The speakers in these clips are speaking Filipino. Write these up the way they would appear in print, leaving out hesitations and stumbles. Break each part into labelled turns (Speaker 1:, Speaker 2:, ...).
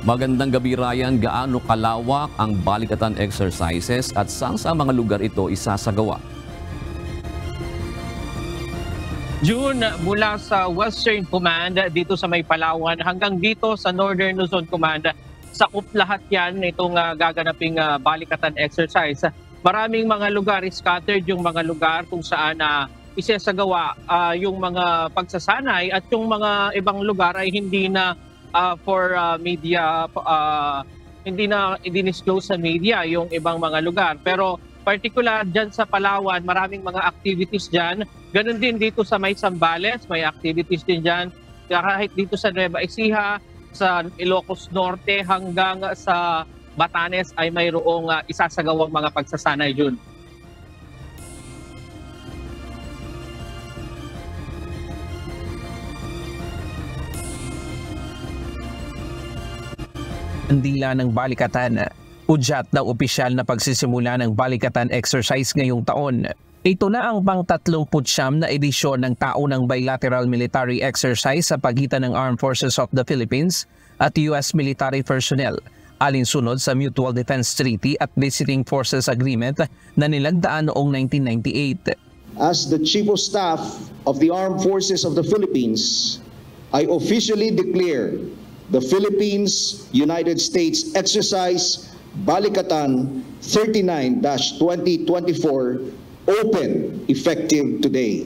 Speaker 1: Magandang gabi Ryan, gaano kalawak ang balikatan exercises at saan sa mga lugar ito isasagawa?
Speaker 2: June, mula sa Western Command dito sa May Palawan hanggang dito sa Northern Luzon Command, sakop lahat yan itong gaganaping balikatan exercise. Maraming mga lugar, scattered yung mga lugar kung saan isasagawa yung mga pagsasanay at yung mga ibang lugar ay hindi na for media, hindi na i-disclose sa media yung ibang mga lugar. Pero particular dyan sa Palawan, maraming mga activities dyan. Ganon din dito sa May Zambales, may activities din dyan. Kahit dito sa Nueva Ecija, sa Ilocos Norte hanggang sa Batanes ay mayroong isasagawang mga pagsasanay dyan.
Speaker 3: Andila ng balikatan, udyat na opisyal na pagsisimula ng balikatan exercise ngayong taon. Ito na ang pang-39 na edisyon ng taunang bilateral military exercise sa pagitan ng Armed Forces of the Philippines at US military personnel, alinsunod sa Mutual Defense Treaty at Visiting Forces Agreement na nilagdaan noong 1998.
Speaker 4: As the Chief of Staff of the Armed Forces of the Philippines, I officially declare the Philippines-United States Exercise Balikatan 39-2024 open effective today.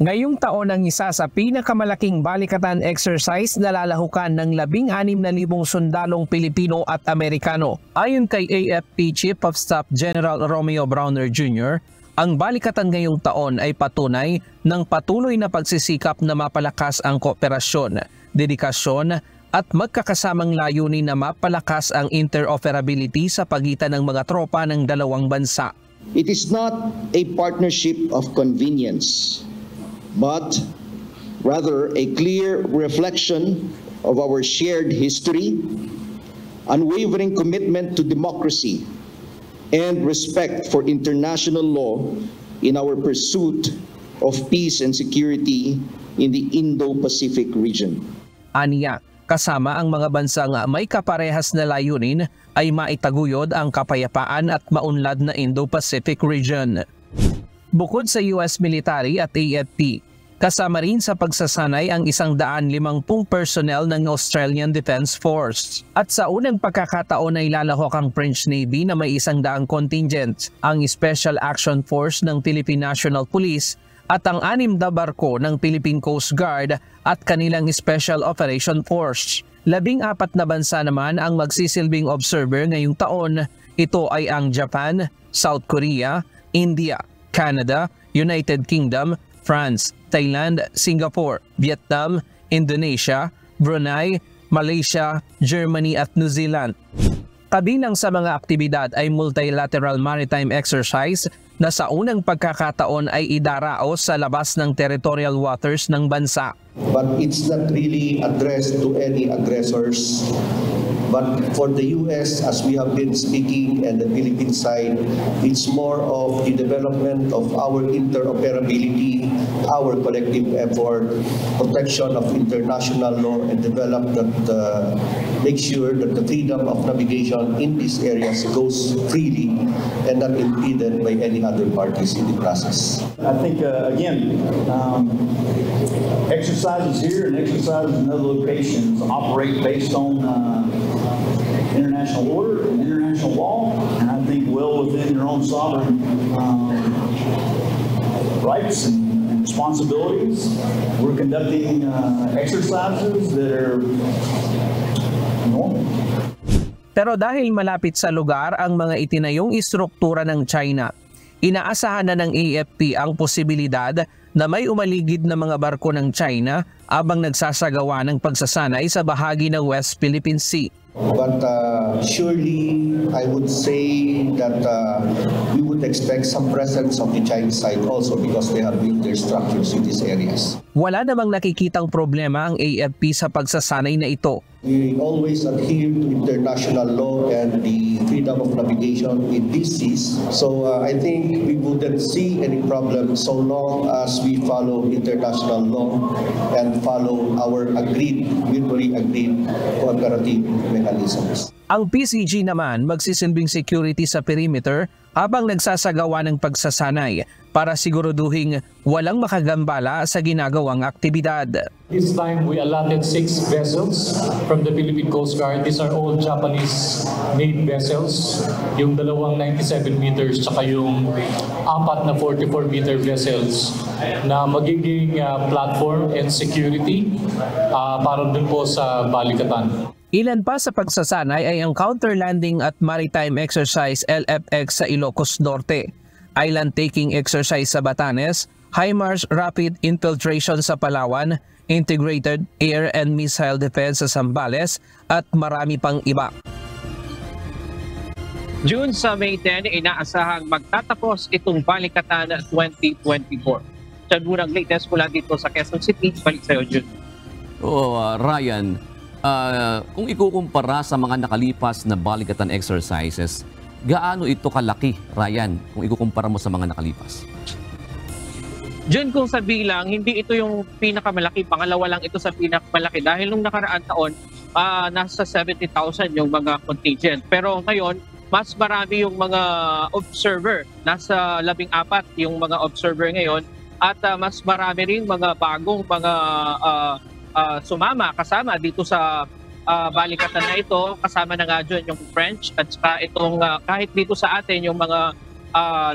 Speaker 3: Ngayong taon ang isa sa pinakamalaking balikatan exercise na lalahukan ng 16,000 sundalong Pilipino at Amerikano. Ayon kay AFP Chief of Staff General Romeo Browner Jr., ang balikatan ngayong taon ay patunay ng patuloy na pagsisikap na mapalakas ang kooperasyon, dedikasyon at magkakasamang layunin na mapalakas ang interoperability sa pagitan ng mga tropa ng dalawang bansa.
Speaker 4: It is not a partnership of convenience, but rather a clear reflection of our shared history, unwavering commitment to democracy, and respect for international law in our pursuit of peace and security in the Indo-Pacific region.
Speaker 3: Aniya, kasama ang mga bansang may kaparehas na layunin ay maitaguyod ang kapayapaan at maunlad na Indo-Pacific region. Bukod sa US military at AFP, kasama rin sa pagsasanay ang 150 personnel ng Australian Defence Force. At sa unang pagkakataon ay lalahok ang French Navy na may 100 contingent, ang Special Action Force ng Philippine National Police at ang 6 na barko ng Philippine Coast Guard at kanilang Special Operation Force. 14 na bansa naman ang magsisilbing observer ngayong taon. Ito ay ang Japan, South Korea, India, Canada, United Kingdom, France, Thailand, Singapore, Vietnam, Indonesia, Brunei, Malaysia, Germany at New Zealand. Kabilang sa mga aktibidad ay multilateral maritime exercise na sa unang pagkakataon ay idaraos sa labas ng territorial waters ng bansa.
Speaker 5: But it's not really addressed to any aggressors. But for the US, as we have been speaking, and the Philippine side, it's more of the development of our interoperability, our collective effort, protection of international law, and develop that, make sure that the freedom of navigation in these areas goes freely and not impeded by any other parties in the process.
Speaker 6: I think, again, exercises here and exercises in other locations operate based on international order and international law, and I think well within your own sovereign rights and responsibilities. We're conducting exercises that are normal.
Speaker 3: Pero dahil malapit sa lugar ang mga itinayong istruktura ng China, inaasahan na ng AFP ang posibilidad na may umaligid na mga barko ng China abang nagsasagawa ng pagsasanay sa bahagi ng West Philippine Sea.
Speaker 5: But surely, I would say that we would expect some presence of the Chinese side also because they have built their structures in these areas.
Speaker 3: Wala namang nakikitang problema ang AFP sa pagsasanay na ito.
Speaker 5: We always adhere to international law and the freedom of navigation in these seas. So I think we wouldn't see any problem so long as we follow international law and follow our mutually agreed cooperative mechanisms.
Speaker 3: Ang PCG naman magsisilbing security sa perimeter habang nagsasagawa ng pagsasanay para siguraduhing walang makagambala sa ginagawang aktibidad.
Speaker 7: This time we allotted 6 vessels from the Philippine Coast Guard. These are all Japanese-made vessels. Yung dalawang 97 meters tsaka yung 4 na 44-meter vessels na magiging platform and security para dun po sa Balikatan.
Speaker 3: Ilan pa sa pagsasanay ay ang Counter Landing at Maritime Exercise LFX sa Ilocos Norte, Island Taking Exercise sa Batanes, HIMARS Rapid Infiltration sa Palawan, Integrated Air and Missile Defense sa Zambales at marami pang iba.
Speaker 2: June sa May 10, inaasahang magtatapos itong Balikatan 2024. Diyan muna ang latest mula dito sa Quezon City. Balik sa'yo, June.
Speaker 1: Ryan, kung ikukumpara sa mga nakalipas na balikatan exercises, gaano ito kalaki, Ryan, kung ikukumpara mo sa mga nakalipas?
Speaker 2: Diyan kung sa bilang, hindi ito yung pinakamalaki. Pangalawa lang ito sa pinakamalaki. Dahil nung nakaraan taon, nasa 70,000 yung mga contingent. Pero ngayon, mas marami yung mga observer. Nasa 14 yung mga observer ngayon. At mas marami rin mga bagong mga kasama dito sa balikatan na ito. Kasama na nga dyan yung French at saka itong kahit dito sa atin yung mga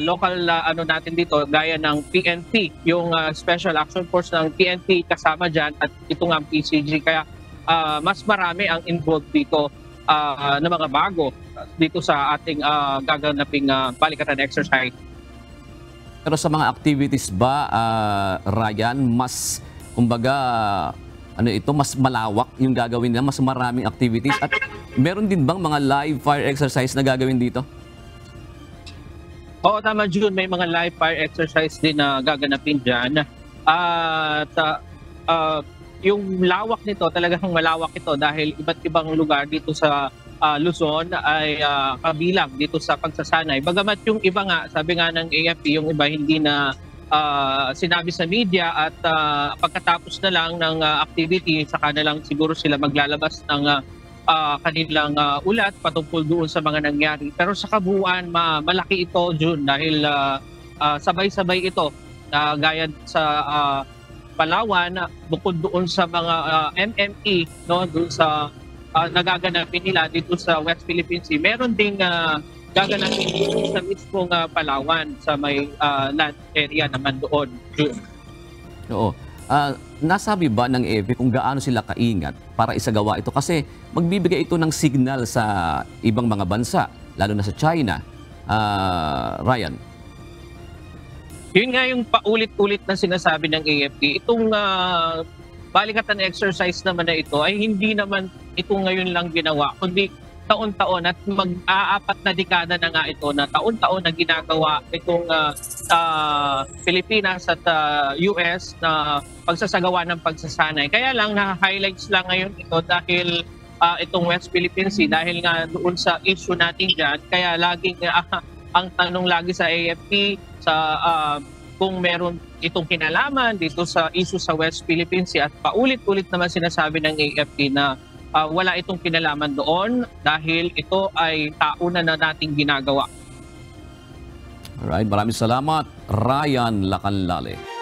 Speaker 2: local natin dito gaya ng PNP, yung Special Action Force ng PNP kasama dyan at ito nga ang PCG. Kaya mas marami ang involved dito na mga bago dito sa ating gaganaping balikatan exercise.
Speaker 1: Pero sa mga activities ba, Ryan, mas kumbaga mas malawak yung gagawin nila, mas maraming activities at meron din bang mga live fire exercise na gagawin dito?
Speaker 2: Oo, tama June, may mga live fire exercise din na gaganapin dyan. At yung lawak nito, talagang malawak ito dahil iba't ibang lugar dito sa Luzon ay kabilang dito sa pagsasanay. Bagamat yung iba nga, sabi nga ng AFP, yung iba hindi na sinabi sa media at pagkatapos na lang ng activity, saka na lang siguro sila maglalabas ng kanilang ulat patungkol doon sa mga nangyari. Pero sa kabuuan, malaki ito, June, dahil sabay-sabay ito. Gaya sa Palawan, bukod doon sa mga MME, no, doon sa nagaganapin nila dito sa West Philippine Sea, meron ding gaganapin dito sa mismong Palawan sa may land area naman doon.
Speaker 1: Oo. Nasabi ba ng AFP kung gaano sila kaingat para isagawa ito? Kasi magbibigay ito ng signal sa ibang mga bansa, lalo na sa China. Ryan?
Speaker 2: Yun nga yung paulit-ulit na sinasabi ng AFP. Itong balikatan exercise naman na ito ay hindi naman ito ngayon lang ginawa, kundi taon-taon at mag-aapat na dekada na nga ito na taon-taon na ginagawa itong Pilipinas at US na pagsasagawa ng pagsasanay. Kaya lang na-highlights lang ngayon ito dahil itong West Philippine Sea, dahil nga doon sa issue natin dyan. Kaya laging ang tanong lagi sa AFP kung meron itong kinalaman dito sa issue sa West Philippine Sea, at paulit-ulit naman sinasabi ng AFP na wala itong kinalaman doon dahil ito ay tauna na nating ginagawa.
Speaker 1: Alright, maraming salamat, Ryan Lacanlale.